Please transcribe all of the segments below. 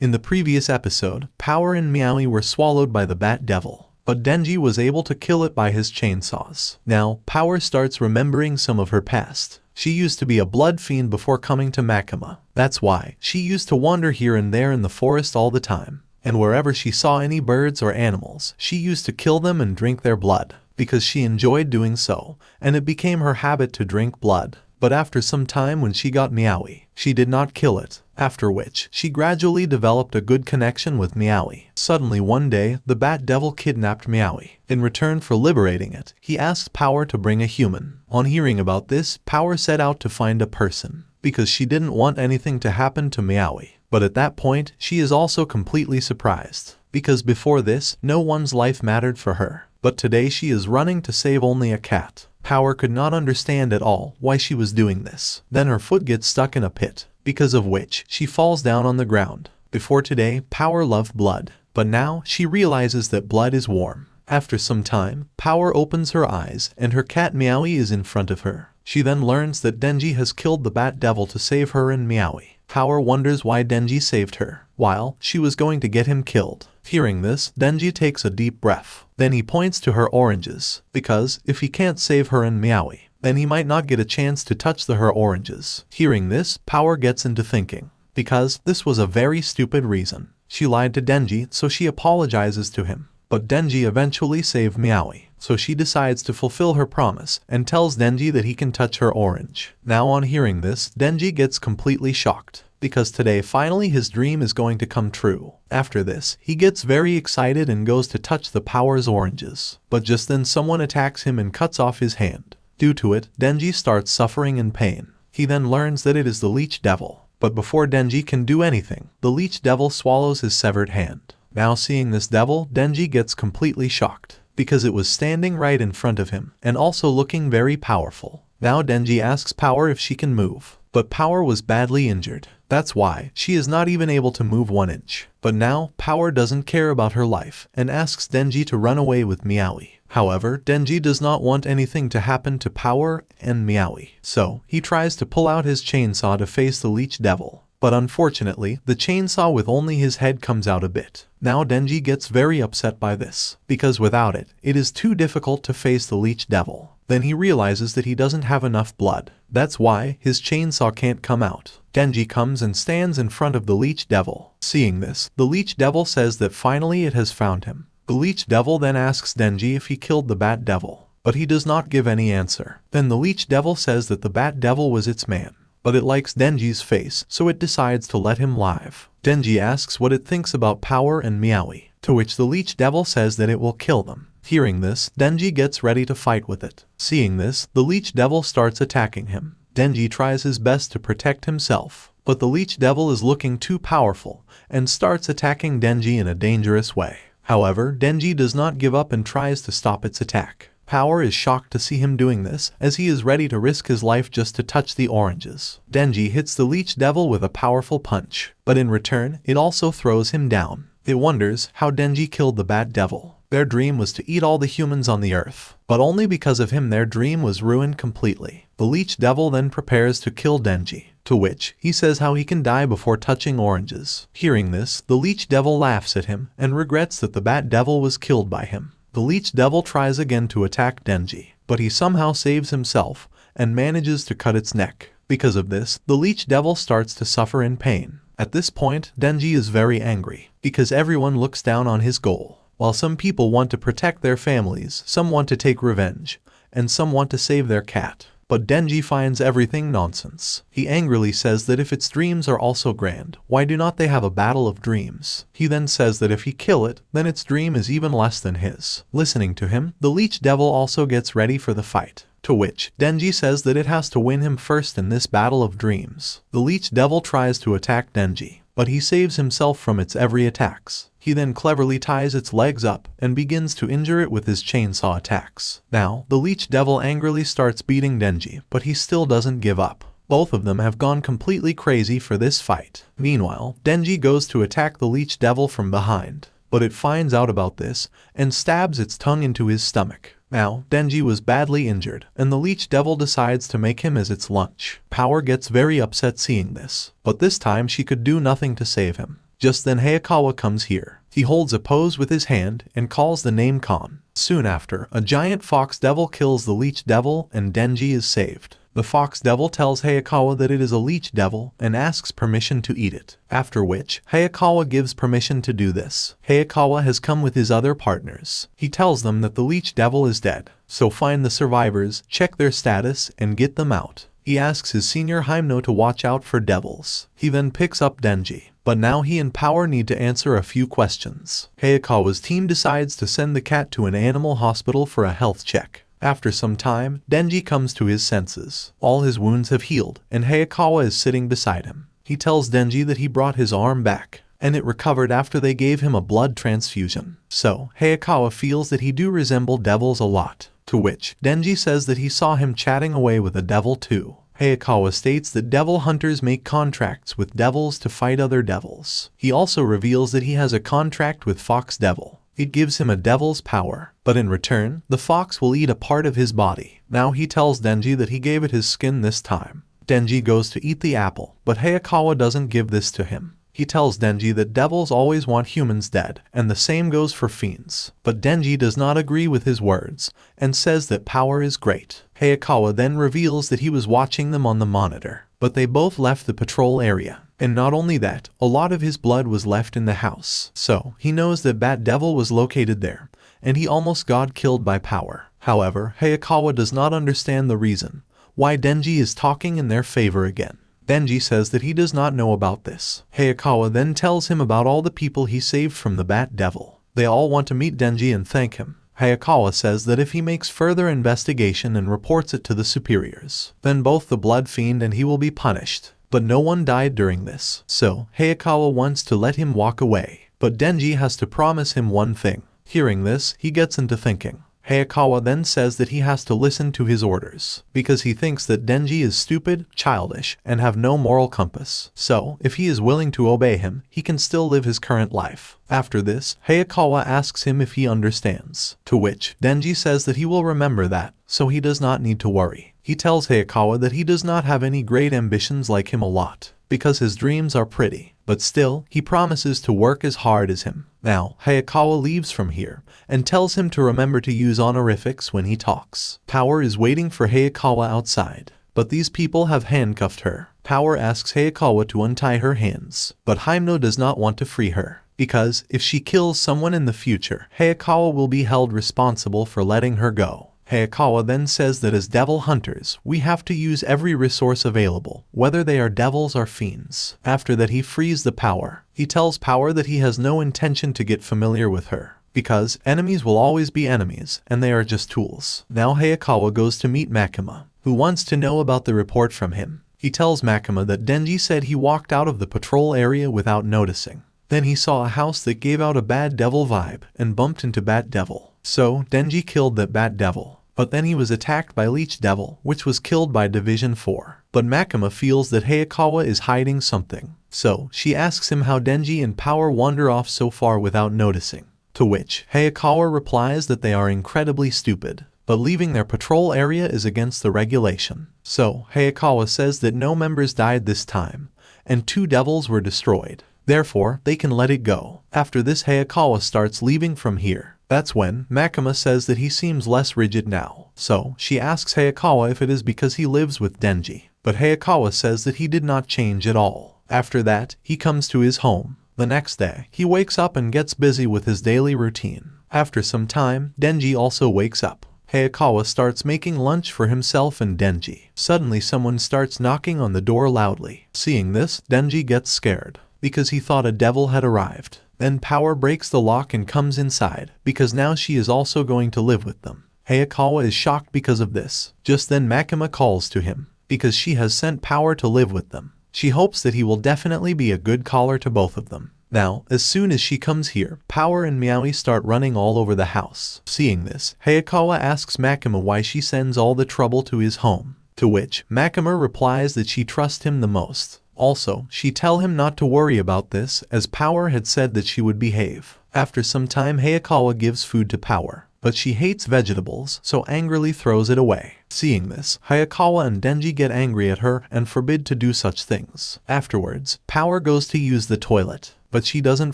In the previous episode, Power and Meowie were swallowed by the Bat Devil, but Denji was able to kill it by his chainsaws. Now, Power starts remembering some of her past. She used to be a blood fiend before coming to Makima. That's why she used to wander here and there in the forest all the time. And wherever she saw any birds or animals, she used to kill them and drink their blood, because she enjoyed doing so, and it became her habit to drink blood. But after some time when she got Meowie, she did not kill it, after which she gradually developed a good connection with Meowie. Suddenly one day, the Bat Devil kidnapped Meowie. In return for liberating it, he asked Power to bring a human. On hearing about this, Power set out to find a person, because she didn't want anything to happen to Meowie. But at that point, she is also completely surprised, because before this, no one's life mattered for her. But today she is running to save only a cat. Power could not understand at all why she was doing this. Then her foot gets stuck in a pit, because of which she falls down on the ground. Before today, Power loved blood, but now she realizes that blood is warm. After some time, Power opens her eyes and her cat Meowie is in front of her. She then learns that Denji has killed the Bat Devil to save her and Meowie. Power wonders why Denji saved her, while she was going to get him killed. Hearing this, Denji takes a deep breath. Then he points to her oranges, because if he can't save her and Meowie, then he might not get a chance to touch her oranges. Hearing this, Power gets into thinking, because this was a very stupid reason. She lied to Denji, so she apologizes to him. But Denji eventually saved Meowie, so she decides to fulfill her promise and tells Denji that he can touch her orange. Now on hearing this, Denji gets completely shocked, because today finally his dream is going to come true. After this, he gets very excited and goes to touch the Power's oranges. But just then someone attacks him and cuts off his hand. Due to it, Denji starts suffering in pain. He then learns that it is the Leech Devil. But before Denji can do anything, the Leech Devil swallows his severed hand. Now seeing this devil, Denji gets completely shocked, because it was standing right in front of him, and also looking very powerful. Now Denji asks Power if she can move, but Power was badly injured. That's why she is not even able to move 1 inch. But now, Power doesn't care about her life, and asks Denji to run away with Meowie. However, Denji does not want anything to happen to Power and Meowie, so he tries to pull out his chainsaw to face the Leech Devil. But unfortunately, the chainsaw with only his head comes out a bit. Now Denji gets very upset by this, because without it, it is too difficult to face the Leech Devil. Then he realizes that he doesn't have enough blood. That's why his chainsaw can't come out. Denji comes and stands in front of the Leech Devil. Seeing this, the Leech Devil says that finally it has found him. The Leech Devil then asks Denji if he killed the Bat Devil, but he does not give any answer. Then the Leech Devil says that the Bat Devil was its man, but it likes Denji's face, so it decides to let him live. Denji asks what it thinks about Power and Meowie, to which the Leech Devil says that it will kill them. Hearing this, Denji gets ready to fight with it. Seeing this, the Leech Devil starts attacking him. Denji tries his best to protect himself, but the Leech Devil is looking too powerful and starts attacking Denji in a dangerous way. However, Denji does not give up and tries to stop its attack. Power is shocked to see him doing this, as he is ready to risk his life just to touch the oranges. Denji hits the Leech Devil with a powerful punch, but in return, it also throws him down. It wonders how Denji killed the Bat Devil. Their dream was to eat all the humans on the earth, but only because of him their dream was ruined completely. The Leech Devil then prepares to kill Denji, to which he says how he can die before touching oranges. Hearing this, the Leech Devil laughs at him and regrets that the Bat Devil was killed by him. The Leech Devil tries again to attack Denji, but he somehow saves himself and manages to cut its neck. Because of this, the Leech Devil starts to suffer in pain. At this point, Denji is very angry, because everyone looks down on his goal. While some people want to protect their families, some want to take revenge, and some want to save their cat. But Denji finds everything nonsense. He angrily says that if its dreams are also grand, why do not they have a battle of dreams? He then says that if he kill it, then its dream is even less than his. Listening to him, the Leech Devil also gets ready for the fight, to which Denji says that it has to win him first in this battle of dreams. The Leech Devil tries to attack Denji, but he saves himself from its every attacks. He then cleverly ties its legs up and begins to injure it with his chainsaw attacks. Now, the Leech Devil angrily starts beating Denji, but he still doesn't give up. Both of them have gone completely crazy for this fight. Meanwhile, Denji goes to attack the Leech Devil from behind, but it finds out about this and stabs its tongue into his stomach. Now, Denji was badly injured, and the Leech Devil decides to make him as its lunch. Power gets very upset seeing this, but this time she could do nothing to save him. Just then Hayakawa comes here. He holds a pose with his hand and calls the name Khan. Soon after, a giant fox devil kills the leech devil and Denji is saved. The fox devil tells Hayakawa that it is a leech devil and asks permission to eat it, after which Hayakawa gives permission to do this. Hayakawa has come with his other partners. He tells them that the leech devil is dead, so find the survivors, check their status, and get them out. He asks his senior Himeno to watch out for devils. He then picks up Denji, but now he and Power need to answer a few questions. Hayakawa's team decides to send the cat to an animal hospital for a health check. After some time, Denji comes to his senses. All his wounds have healed, and Hayakawa is sitting beside him. He tells Denji that he brought his arm back, and it recovered after they gave him a blood transfusion. So, Hayakawa feels that he do resemble devils a lot. To which, Denji says that he saw him chatting away with a devil too. Hayakawa states that devil hunters make contracts with devils to fight other devils. He also reveals that he has a contract with Fox Devil. It gives him a devil's power, but in return, the fox will eat a part of his body. Now he tells Denji that he gave it his skin this time. Denji goes to eat the apple, but Hayakawa doesn't give this to him. He tells Denji that devils always want humans dead, and the same goes for fiends. But Denji does not agree with his words, and says that power is great. Hayakawa then reveals that he was watching them on the monitor, but they both left the patrol area. And not only that, a lot of his blood was left in the house. So, he knows that Bat Devil was located there, and he almost got killed by power. However, Hayakawa does not understand the reason why Denji is talking in their favor again. Denji says that he does not know about this. Hayakawa then tells him about all the people he saved from the Bat Devil. They all want to meet Denji and thank him. Hayakawa says that if he makes further investigation and reports it to the superiors, then both the Blood Fiend and he will be punished. But no one died during this, so Hayakawa wants to let him walk away. But Denji has to promise him one thing. Hearing this, he gets into thinking. Hayakawa then says that he has to listen to his orders, because he thinks that Denji is stupid, childish, and have no moral compass. So, if he is willing to obey him, he can still live his current life. After this, Hayakawa asks him if he understands, to which Denji says that he will remember that, so he does not need to worry. He tells Hayakawa that he does not have any great ambitions like him a lot, because his dreams are pretty, but still, he promises to work as hard as him. Now, Hayakawa leaves from here, and tells him to remember to use honorifics when he talks. Power is waiting for Hayakawa outside, but these people have handcuffed her. Power asks Hayakawa to untie her hands, but Himeno does not want to free her, because if she kills someone in the future, Hayakawa will be held responsible for letting her go. Hayakawa then says that as devil hunters, we have to use every resource available, whether they are devils or fiends. After that he frees the Power. He tells Power that he has no intention to get familiar with her, because enemies will always be enemies, and they are just tools. Now Hayakawa goes to meet Makima, who wants to know about the report from him. He tells Makima that Denji said he walked out of the patrol area without noticing. Then he saw a house that gave out a bad devil vibe, and bumped into Bat Devil. So, Denji killed that Bat Devil. But then he was attacked by Leech Devil, which was killed by Division 4. But Makima feels that Hayakawa is hiding something. So, she asks him how Denji and Power wander off so far without noticing. To which, Hayakawa replies that they are incredibly stupid, but leaving their patrol area is against the regulation. So, Hayakawa says that no members died this time, and 2 devils were destroyed. Therefore, they can let it go. After this Hayakawa starts leaving from here. That's when Makima says that he seems less rigid now. So, she asks Hayakawa if it is because he lives with Denji. But Hayakawa says that he did not change at all. After that, he comes to his home. The next day, he wakes up and gets busy with his daily routine. After some time, Denji also wakes up. Hayakawa starts making lunch for himself and Denji. Suddenly someone starts knocking on the door loudly. Seeing this, Denji gets scared, because he thought a devil had arrived. Then Power breaks the lock and comes inside, because now she is also going to live with them. Hayakawa is shocked because of this. Just then Makima calls to him, because she has sent Power to live with them. She hopes that he will definitely be a good caller to both of them. Now, as soon as she comes here, Power and Meowie start running all over the house. Seeing this, Hayakawa asks Makima why she sends all the trouble to his home, to which Makima replies that she trusts him the most. Also, she tells him not to worry about this, as Power had said that she would behave. After some time Hayakawa gives food to Power, but she hates vegetables, so angrily throws it away. Seeing this, Hayakawa and Denji get angry at her and forbid to do such things. Afterwards, Power goes to use the toilet, but she doesn't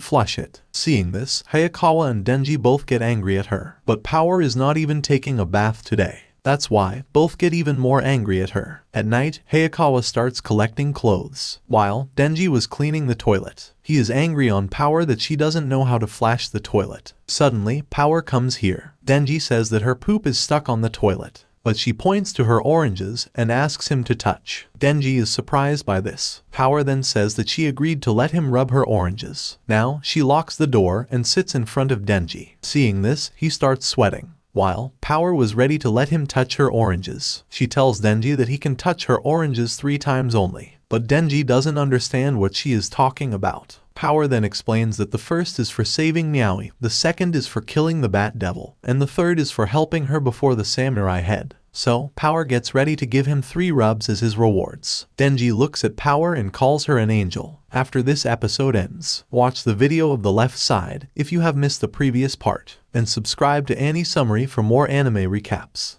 flush it. Seeing this, Hayakawa and Denji both get angry at her. But Power is not even taking a bath today. That's why both get even more angry at her. At night, Hayakawa starts collecting clothes, while Denji was cleaning the toilet. He is angry on Power that she doesn't know how to flash the toilet. Suddenly, Power comes here. Denji says that her poop is stuck on the toilet, but she points to her oranges and asks him to touch. Denji is surprised by this. Power then says that she agreed to let him rub her oranges. Now, she locks the door and sits in front of Denji. Seeing this, he starts sweating. While Power was ready to let him touch her oranges, she tells Denji that he can touch her oranges 3 times only. But Denji doesn't understand what she is talking about. Power then explains that the first is for saving Meowie, the second is for killing the Bat Devil, and the third is for helping her before the samurai head. So, Power gets ready to give him 3 rubs as his rewards. Denji looks at Power and calls her an angel. After this episode ends, watch the video of the left side if you have missed the previous part, and subscribe to Annie Summary for more anime recaps.